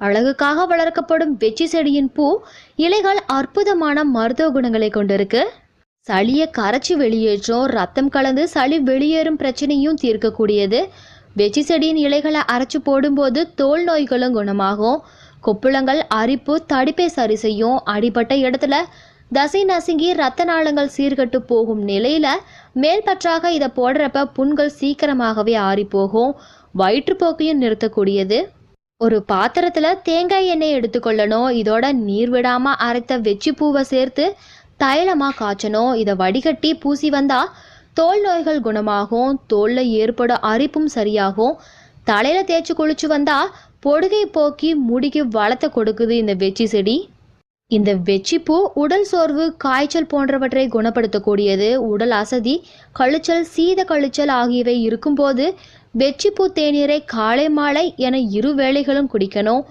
அழகுக்காக வளர்க்கப்படும் வெற்றி செடியின் பூ இலைகள் அற்புதமான மருத்துவ குணங்களை கொண்டிருக்கு. சளியை கரைச்சி வெளியேற்றும், ரத்தம் கலந்து சளி வெளியேறும் பிரச்சனையும் தீர்க்கக்கூடியது. வெற்றி செடியின் இலைகளை அரைச்சு போடும்போது தோல் நோய்களும் குணமாகும். கொப்புளங்கள், அரிப்பு, தடிப்பை சரி செய்யும். அடிபட்ட இடத்துல தசை நசுங்கி ரத்த நாளங்கள் சீர்கட்டு போகும் நிலையில மேல்பற்றாக இதை போடுறப்ப புண்கள் சீக்கிரமாகவே ஆறி போகும். வயிற்றுப்போக்கையும் நிறுத்தக்கூடியது. ஒரு பாத்திரத்துல தேங்காய் எண்ணெய் எடுத்துக்கொள்ளணும். இதோட நீர் விடாம அரைத்த வெச்சி பூவை சேர்த்து தைலமா காய்ச்சணும். இதை வடிகட்டி பூசி வந்தா தோல் நோய்கள் குணமாகும். தோல்ல ஏற்படும் அரிப்பும் சரியாகும். தலையில தேய்ச்சி குளிச்சு வந்தா பொடுகை போக்கி முடிக்கு வளத்தை கொடுக்குது இந்த வெச்சி செடி. இந்த வெச்சிப்பூ உடல் சோர்வு, காய்ச்சல் போன்றவற்றை குணப்படுத்தக்கூடியது. உடல் அசதி, கழிச்சல், சீத கழிச்சல் ஆகியவை இருக்கும்போது வெச்சிப்பூ தேநீரை காலை மாலை என 2 வேளைகளும் குடிக்கணும்.